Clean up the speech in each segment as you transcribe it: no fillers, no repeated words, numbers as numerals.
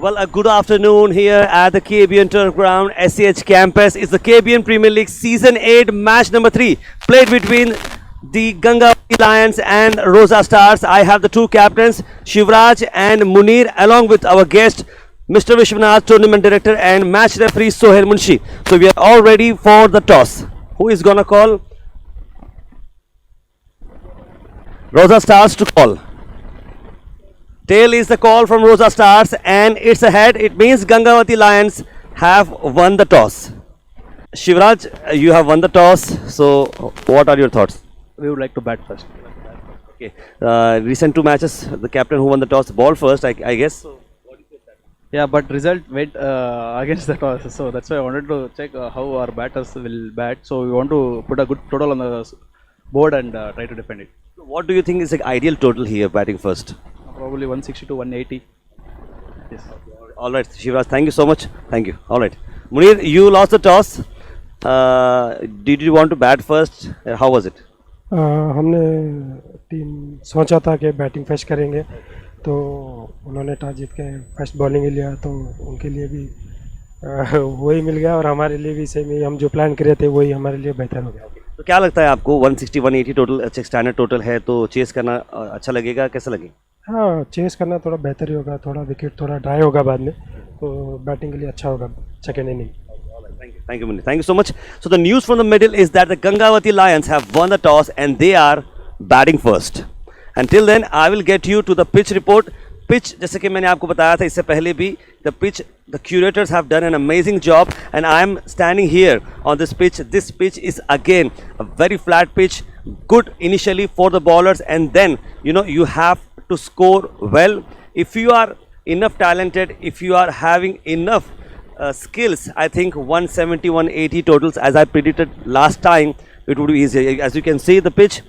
Well, a good afternoon here at the KBN Turfground SCH campus. It's the KBN Premier League Season 8 match number 3 played between the Gangavati Lions and Rosa Stars. I have the two captains, Shivraj and Munir, along with our guest, Mr. Vishwanath, Tournament Director, and match referee Sohail Munshi. So we are all ready for the toss. Who is gonna call? Rosa Stars to call. Tail is the call from Rosa Stars and it's ahead. It means Gangavati Lions have won the toss. Shivraj, you have won the toss. So what are your thoughts? We would like to bat first. Okay. Recent two matches, the captain who won the toss ball first, I guess. Yeah, but result went against the toss. So that's why I wanted to check how our batters will bat. So we want to put a good total on the board and try to defend it. What do you think is the ideal total here, batting first? Probably 160 to 180. Yes. All right, Shivraj, thank you so much. Thank you. All right. Munir, you lost the toss. Did you want to bat first? How was it? हमने team सोचा था कि batting first करेंगे, तो उन्होंने toss जीत के first bowling ही लिया, तो उनके लिए भी वही मिल गया और हमारे लिए भी सेम ही, हम जो प्लान करे थे वही हमारे लिए बेहतर हो गया. तो क्या लगता है आपको 160 180 टोटल अच्छा स्टैंडर्ड टोटल है, तो चेस करना अच्छा लगेगा, कैसा लगेगा? हाँ, चेस करना थोड़ा बेहतर ही होगा, थोड़ा विकेट थोड़ा ड्राई होगा बाद में, तो बैटिंग के लिए अच्छा होगा second inning. Thank you, Munir. Thank you so much. So the news from the middle is that the Gangavati Lions have won the toss and they are batting first. Until then, I will get you to the pitch report. Pitch, जैसे कि मैंने आपको बताया था इससे पहले भी, the pitch, the curators have done an amazing job and I am standing here on this pitch. This pitch is again a very flat pitch, good initially for the bowlers, and then you have to score well. If you are enough talented, if you are having enough skills, I think 170 180 totals, as I predicted last time, it would be easier. As you can see, the pitch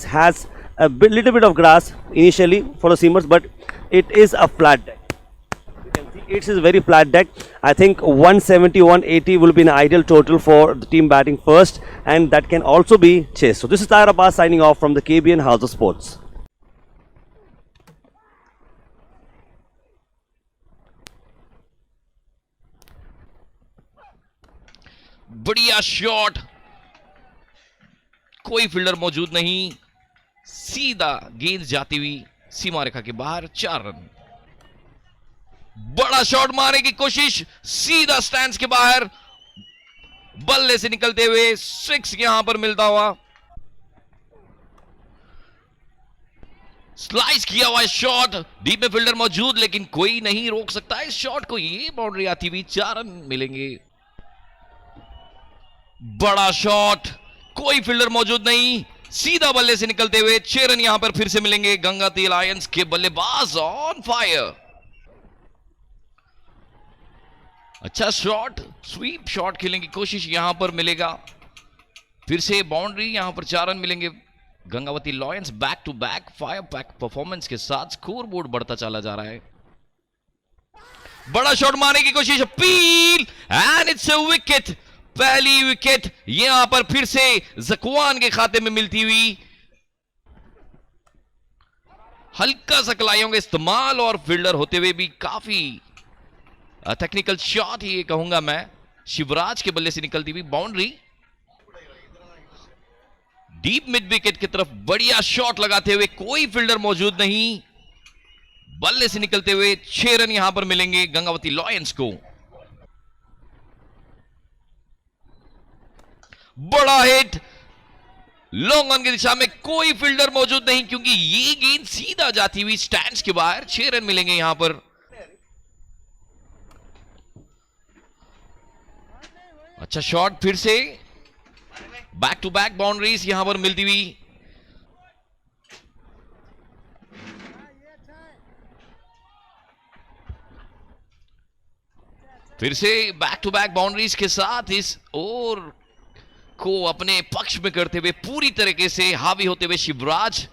has a little bit of grass initially for the seamers, but it is a flat deck. You can see it is a very flat deck. I think 170 180 will be an ideal total for the team batting first, and that can also be chased. So this is Tahir Abbas signing off from the KBN House of Sports. बढ़िया shot, कोई fielder मौजूद नहीं, सीधा गेंद जाती हुई सीमा रेखा के बाहर, 4 रन. बड़ा शॉट मारने की कोशिश, सीधा स्टैंड्स के बाहर, बल्ले से निकलते हुए 6 यहां पर मिलता हुआ. स्लाइस किया हुआ शॉट, डीप में फील्डर मौजूद लेकिन कोई नहीं रोक सकता इस शॉट को. ये बाउंड्री आती हुई 4 रन मिलेंगे. बड़ा शॉट, कोई फील्डर मौजूद नहीं, सीधा बल्ले से निकलते हुए 6 रन यहां पर फिर से मिलेंगे. गंगावती लायंस के बल्लेबाज ऑन फायर. अच्छा शॉट, स्वीप शॉट खेलने की कोशिश यहां पर मिलेगा. फिर से बाउंड्री, यहां पर 4 रन मिलेंगे. Gangavati lions back to back fire pack performance के साथ स्कोर बोर्ड बढ़ता चला जा रहा है. बड़ा शॉट मारने की कोशिश, appeal and it's a wicket. पहली विकेट यहां पर फिर से जकवान के खाते में मिलती हुई. हल्का सा कलाइयों का इस्तेमाल और फील्डर होते हुए भी काफी टेक्निकल शॉट ही कहूंगा मैं. शिवराज के बल्ले से निकलती हुई बाउंड्री, डीप मिड विकेट की तरफ बढ़िया शॉट लगाते हुए, कोई फील्डर मौजूद नहीं, बल्ले से निकलते हुए 6 रन यहां पर मिलेंगे गंगावती लायंस को. बड़ा हिट, लॉन्ग ऑन की दिशा में, कोई फील्डर मौजूद नहीं क्योंकि ये गेंद सीधा जाती हुई स्टैंड्स के बाहर. 6 रन मिलेंगे यहां पर. अच्छा शॉट, फिर से बैक टू बैक बाउंड्रीज यहां पर मिलती हुई. फिर से बैक टू बैक बाउंड्रीज के साथ इस ओवर को अपने पक्ष में करते हुए पूरी तरीके से हावी होते हुए शिवराज.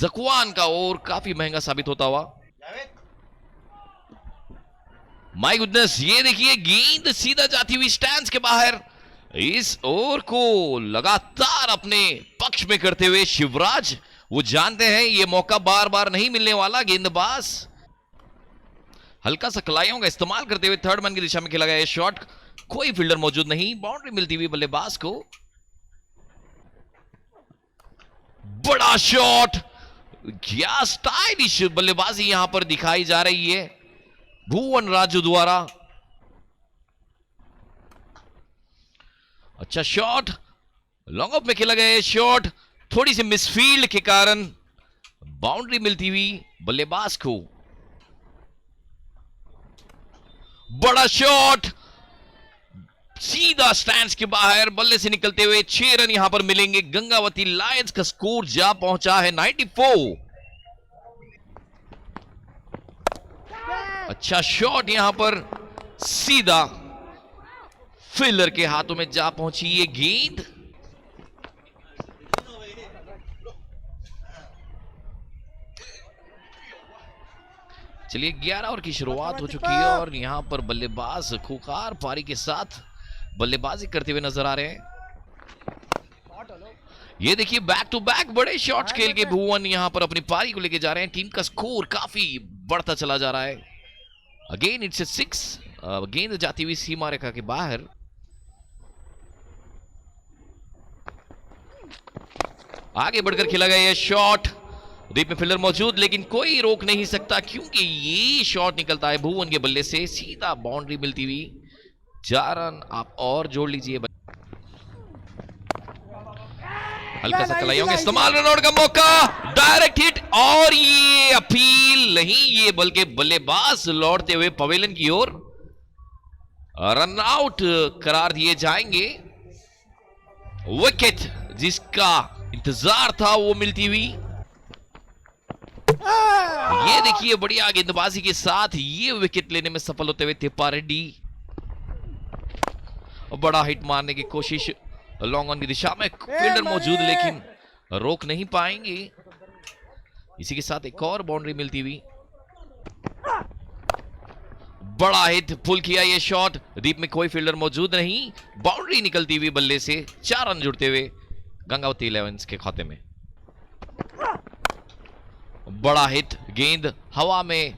जकवान का ओवर काफी महंगा साबित होता हुआ. माय गुडनेस, ये देखिए गेंद सीधा जाती हुई स्टैंड्स के बाहर. इस ओवर को लगातार अपने पक्ष में करते हुए शिवराज, वो जानते हैं ये मौका बार बार नहीं मिलने वाला. गेंदबाज हल्का सा कलाइयों का इस्तेमाल करते हुए थर्ड मैन की दिशा में खेला गया शॉट, कोई फील्डर मौजूद नहीं, बाउंड्री मिलती हुई बल्लेबाज को। बड़ा शॉट, क्या स्टाइलिश बल्लेबाजी यहां पर दिखाई जा रही है भुवन राजू द्वारा। अच्छा शॉट, लॉन्ग ऑफ में खेला गया शॉट, थोड़ी सी मिसफील्ड के कारण बाउंड्री मिलती हुई बल्लेबाज को। बड़ा शॉट, सीधा स्टैंड्स के बाहर बल्ले से निकलते हुए 6 रन यहां पर मिलेंगे। गंगावती लायंस का स्कोर जा पहुंचा है 94। अच्छा शॉट यहां पर सीधा फील्डर के हाथों में जा पहुंची ये गेंद। चलिए 11 ओवर की शुरुआत हो चुकी है और यहां पर बल्लेबाज खूंखार पारी के साथ बल्लेबाजी करते हुए नजर आ रहे हैं। ये देखिए बैक टू बैक बड़े शॉट्स खेल के भुवन यहां पर अपनी पारी को लेके जा रहे हैं। टीम का स्कोर काफी बढ़ता चला जा रहा है। अगेन इट्स 6, गेंद जाती हुई सीमा रेखा के बाहर। आगे बढ़कर खेला गया यह शॉट, डीप में फील्डर मौजूद लेकिन कोई रोक नहीं सकता क्योंकि ये शॉट निकलता है भुवन के बल्ले से, सीधा बाउंड्री मिलती हुई 4 रन आप और जोड़ लीजिए। हल्का सा कलाइयों का इस्तेमाल, रन आउट का मौका, डायरेक्ट हिट और ये अपील नहीं, ये बल्कि बल्लेबाज लौटते हुए पवेलियन की ओर रन आउट करार दिए जाएंगे। विकेट जिसका इंतजार था वो मिलती हुई। ये देखिए बढ़िया गेंदबाजी के साथ ये विकेट लेने में सफल होते हुए तिप्पा रेड्डी। बड़ा हिट मारने की कोशिश लॉन्ग ऑन की दिशा में, फील्डर मौजूद लेकिन रोक नहीं पाएंगे। इसी के साथ एक और बाउंड्री मिलती हुई। बड़ा हिट, पुल किया ये शॉट, डीप में कोई फील्डर मौजूद नहीं, बाउंड्री निकलती हुई बल्ले से 4 रन जुड़ते हुए गंगावती इलेवेंस के खाते में। बड़ा हिट, गेंद हवा में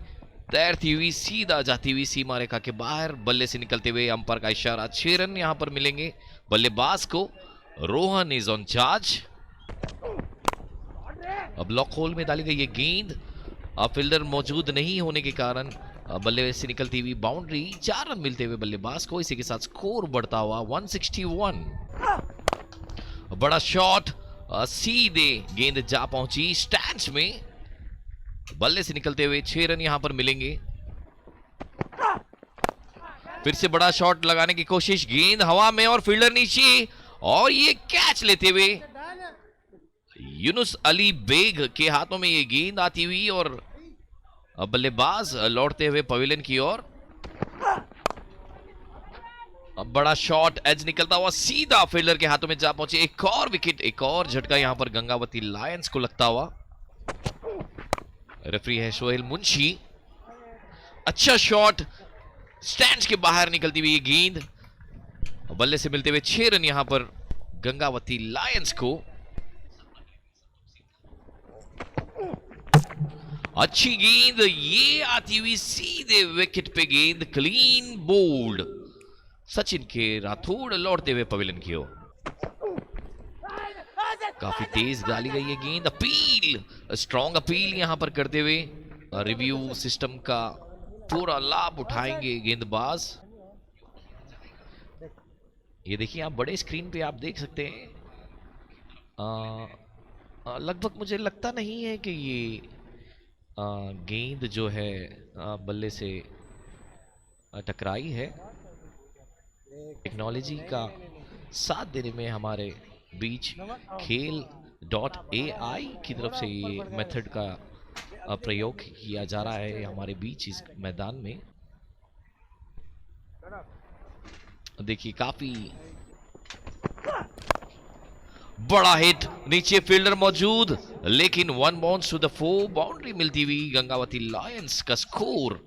तैरती हुई सीधा जाती हुई सीमा रेखा के बाहर, बल्ले से निकलते हुए अंपायर का इशारा, 6 रन यहां पर मिलेंगे बल्लेबाज को। Rohan is on charge. अब लॉक होल में डाली गई ये गेंद, अब फील्डर मौजूद नहीं होने के कारण बल्ले से निकलती हुई बाउंड्री, 4 रन मिलते हुए बल्लेबाज को। इसी के साथ स्कोर बढ़ता हुआ 161। बड़ा शॉट, सीधे गेंद जा पहुंची स्टैंड्स में, बल्ले से निकलते हुए 6 रन यहां पर मिलेंगे। फिर से बड़ा शॉट लगाने की कोशिश, गेंद हवा में और फील्डर नीचे, और ये कैच लेते हुए यूनुस अली बेग के हाथों में ये गेंद आती हुई और बल्लेबाज लौटते हुए पवेलियन की ओर। अब बड़ा शॉट, एज निकलता हुआ सीधा फील्डर के हाथों में जा पहुंचे। एक और विकेट, एक और झटका यहां पर गंगावती लायंस को लगता हुआ। रेफरी है सोहेल मुंशी। अच्छा शॉट, स्टैंड्स के बाहर निकलती हुई ये गेंद, बल्ले से मिलते हुए 6 रन यहां पर गंगावती लायंस को। अच्छी गेंद, ये आती हुई सीधे विकेट पे गेंद, क्लीन बोल्ड। सचिन के राठौड़ लौटते हुए पवेलियन की ओर। काफी तेज डाली गई है गेंद, अपील, स्ट्रॉन्ग अपील यहां पर करते हुए रिव्यू सिस्टम का पूरा लाभ उठाएंगे गेंदबाज। ये देखिए आप बड़े स्क्रीन पे आप देख सकते हैं, लगभग मुझे लगता नहीं है कि ये गेंद जो है बल्ले से टकराई है। टेक्नोलॉजी का साथ देने में हमारे बीच खेल.ai की तरफ से ये मेथड का प्रयोग किया जा रहा है हमारे बीच इस मैदान में। देखिए काफी बड़ा हिट, नीचे फील्डर मौजूद लेकिन 1 बाउंस टू द 4, बाउंड्री मिलती हुई गंगावती लायंस का स्कोर।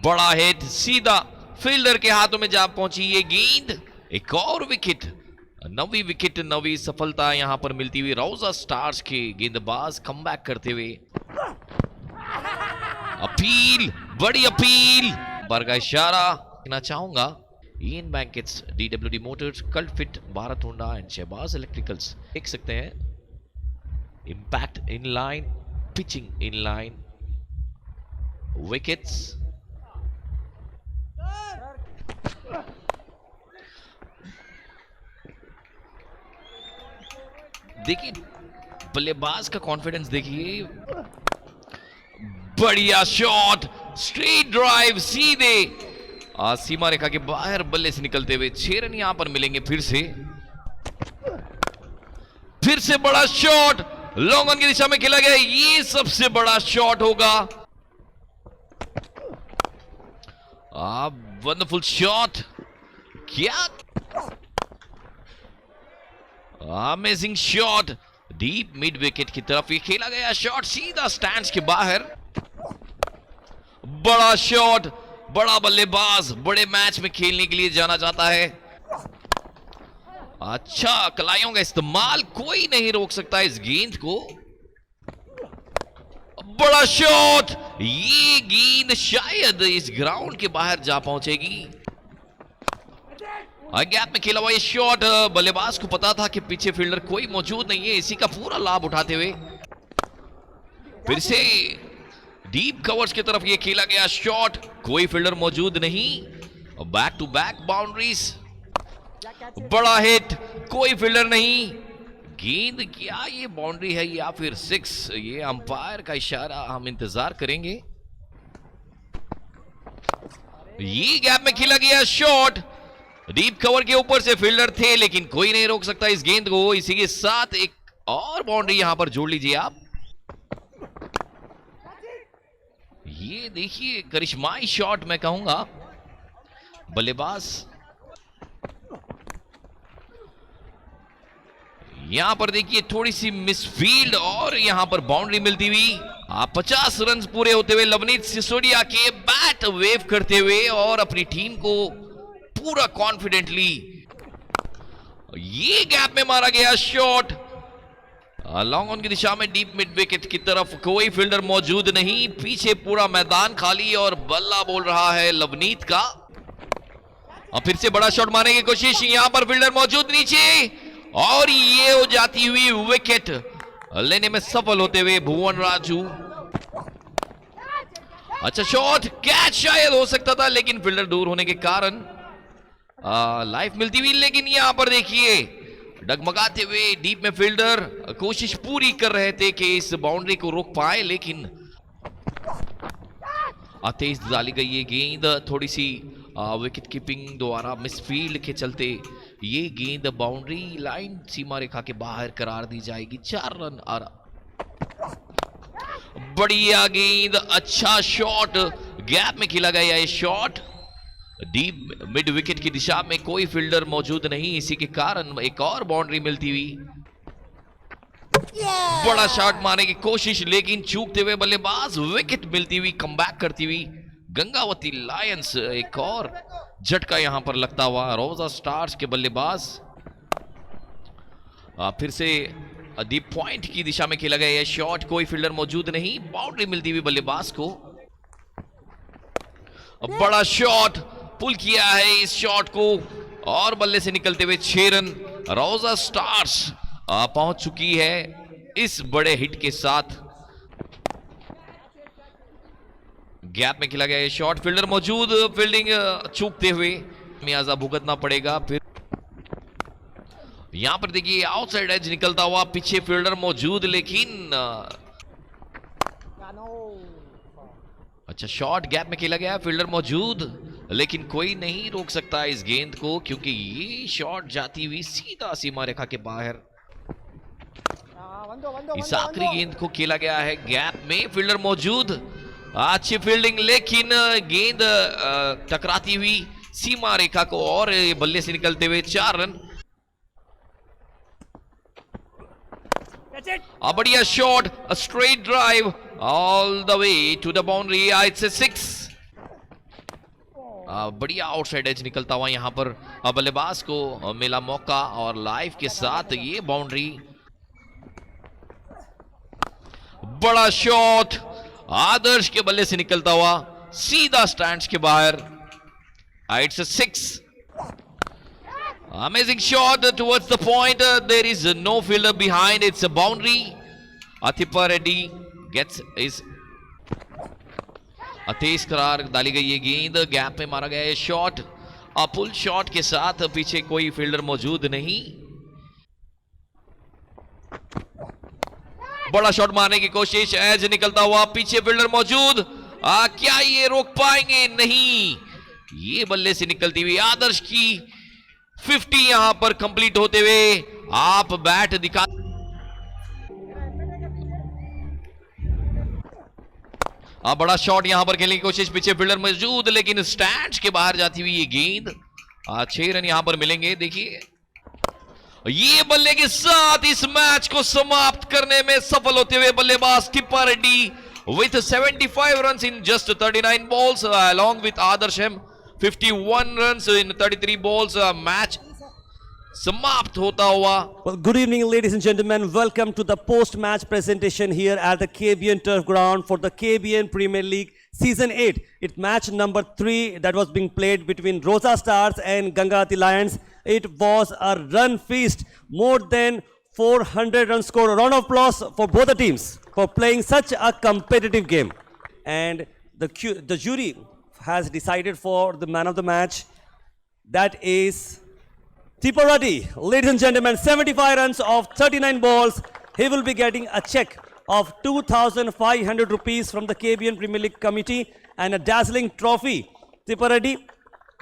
बड़ा हिट, सीधा फील्डर के हाथों में जा पहुंची ये गेंद, एक और विकेट, नवी विकेट, नवी सफलता यहां पर मिलती हुई। रौजा स्टार्स के गेंदबाज कमबैक करते हुए अपील, बड़ी अपील, बार का इशारा देना चाहूंगा। In banquets, DWD motors, cult fit, Bharat Honda and Shahbaz electricals. देख सकते हैं impact in line, pitching in line, wickets. देखिए बल्लेबाज का कॉन्फिडेंस देखिए, बढ़िया शॉट, स्ट्रेट ड्राइव, सीधे सीमा रेखा के बाहर बल्ले से निकलते हुए 6 रन यहां पर मिलेंगे। फिर से बड़ा शॉट, लॉन्ग ऑन की दिशा में खेला गया, ये सबसे बड़ा शॉट होगा। वंडरफुल शॉट, क्या amazing shot, deep mid wicket की तरफ ये खेला गया शॉट, सीधा स्टैंड्स के बाहर। बड़ा शॉट, बड़ा बल्लेबाज, बड़े मैच में खेलने के लिए जाना जाता है। अच्छा कलाइयों का इस्तेमाल, कोई नहीं रोक सकता इस गेंद को। बड़ा शॉट, ये गेंद शायद इस ग्राउंड के बाहर जा पहुंचेगी। गैप में खेला हुआ ये शॉट, बल्लेबाज को पता था कि पीछे फील्डर कोई मौजूद नहीं है, इसी का पूरा लाभ उठाते हुए फिर से डीप कवर्स की तरफ ये खेला गया शॉट, कोई फील्डर मौजूद नहीं। बैक टू बैक बाउंड्रीज, बड़ा हिट, कोई फील्डर नहीं। गेंद क्या ये बाउंड्री है या फिर 6, ये अंपायर का इशारा, हम इंतजार करेंगे। ये गैप में खेला गया शॉट, डीप कवर के ऊपर से फील्डर थे लेकिन कोई नहीं रोक सकता इस गेंद को। इसी के साथ एक और बाउंड्री यहां पर जोड़ लीजिए आप। ये देखिए करिश्माई शॉट मैं कहूंगा, बल्लेबाज यहां पर देखिए थोड़ी सी मिसफील्ड और यहां पर बाउंड्री मिलती हुई। 50 रन पूरे होते हुए लवनीत सिसोदिया के बैट वेव करते हुए और अपनी टीम को पूरा कॉन्फिडेंटली, ये गैप में मारा गया शॉट, लॉन्ग ऑन की दिशा में डीप मिड विकेट की तरफ, कोई फील्डर मौजूद नहीं, पीछे पूरा मैदान खाली और बल्ला बोल रहा है लवनीत का। और फिर से बड़ा शॉट मारने की कोशिश, यहां पर फील्डर मौजूद नीचे और ये हो जाती हुई विकेट लेने में सफल होते हुए भुवन राजू। अच्छा शॉट, कैच शायद हो सकता था लेकिन फील्डर दूर होने के कारण लाइफ मिलती हुई। लेकिन यहां पर देखिए डगमगाते हुए डीप में फील्डर कोशिश पूरी कर रहे थे कि इस बाउंड्री को रोक पाए, लेकिन तेज डाली गई ये गेंद थोड़ी सी विकेट कीपिंग द्वारा मिसफील्ड के चलते ये गेंद बाउंड्री लाइन सीमा रेखा के बाहर करार दी जाएगी। 4 रन और बढ़िया गेंद, अच्छा शॉट, गैप में खेला गया ये शॉट, डीप मिड विकेट की दिशा में कोई फील्डर मौजूद नहीं, इसी के कारण एक और बाउंड्री मिलती हुई। बड़ा शॉट मारने की कोशिश लेकिन चूकते हुए बल्लेबाज, विकेट मिलती हुई, कमबैक करती हुई गंगावती लायंस। एक और झटका यहां पर लगता हुआ रोजा स्टार्स के बल्लेबाज। फिर से डीप पॉइंट की दिशा में खेला गया यह शॉट, कोई फील्डर मौजूद नहीं, बाउंड्री मिलती हुई बल्लेबाज को। बड़ा शॉट, पुल किया है इस शॉट को और बल्ले से निकलते हुए 6 रन। रोजा स्टार्स पहुंच चुकी है इस बड़े हिट के साथ। गैप में खेला गया ये शॉट, फील्डर मौजूद, फील्डिंग चूकते हुए मियाजा भुगतना पड़ेगा। फिर यहां पर देखिए आउटसाइड एज निकलता हुआ, पीछे फील्डर मौजूद लेकिन अच्छा शॉट, गैप में खेला गया, फील्डर मौजूद लेकिन कोई नहीं रोक सकता इस गेंद को क्योंकि ये शॉट जाती हुई सीधा सीमा रेखा के बाहर। इस आखिरी गेंद को खेला गया है गैप में, फील्डर मौजूद, अच्छी फील्डिंग लेकिन गेंद टकराती हुई सीमा रेखा को और बल्ले से निकलते हुए 4 रन। A बढ़िया shot, a straight drive all the way to the boundary, it's a 6। बढ़िया आउटसाइड एज निकलता हुआ यहां पर बल्लेबाज को मिला मौका और लाइफ के साथ ये बाउंड्री। बड़ा शॉट, आदर्श के बल्ले से निकलता हुआ सीधा स्टैंड्स के बाहर. It's a 6. Amazing shot towards the point. There is no fielder behind. It's a boundary. Athipa Reddy gets his अतेज करार डाली गई ये गेंद. गैप में मारा गया है शॉट. पुल शॉट के साथ पीछे कोई फील्डर मौजूद नहीं. बड़ा शॉट मारने की कोशिश. एज निकलता हुआ. पीछे फील्डर मौजूद. क्या ये रोक पाएंगे? नहीं. ये बल्ले से निकलती हुई आदर्श की 50 यहां पर कंप्लीट होते हुए आप बैट दिखा. बड़ा शॉट यहां पर खेलने की कोशिश. पीछे फील्डर मौजूद लेकिन स्टैंड्स के बाहर जाती हुई ये गेंद. 6 रन यहां पर मिलेंगे. देखिए ये बल्ले के साथ इस मैच को समाप्त करने में सफल होते हुए बल्लेबाज टिप्पा Reddy with 75 runs in just 39 balls along with Adarsh M 51 runs in 33 balls. Match समाप्त होता हुआ. Well, good evening, ladies and gentlemen. Welcome to the post-match presentation here at the KBN Turf Ground for the KBN Premier League Season 8. It's match number 3 that was being played between Rosa Stars and Gangavati Lions. It was a run feast. More than 400 runs scored. A round of applause for both the teams for playing such a competitive game. And the jury has decided for the man of the match. That is Tippa Reddy. Ladies and gentlemen, 75 runs of 39 balls. He will be getting a check of 2,500 rupees from the KBN Premier League Committee and a dazzling trophy. Tippa Reddy,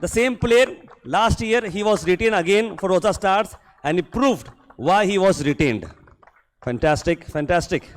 the same player, last year he was retained again for Rosa Stars and he proved why he was retained. Fantastic, fantastic.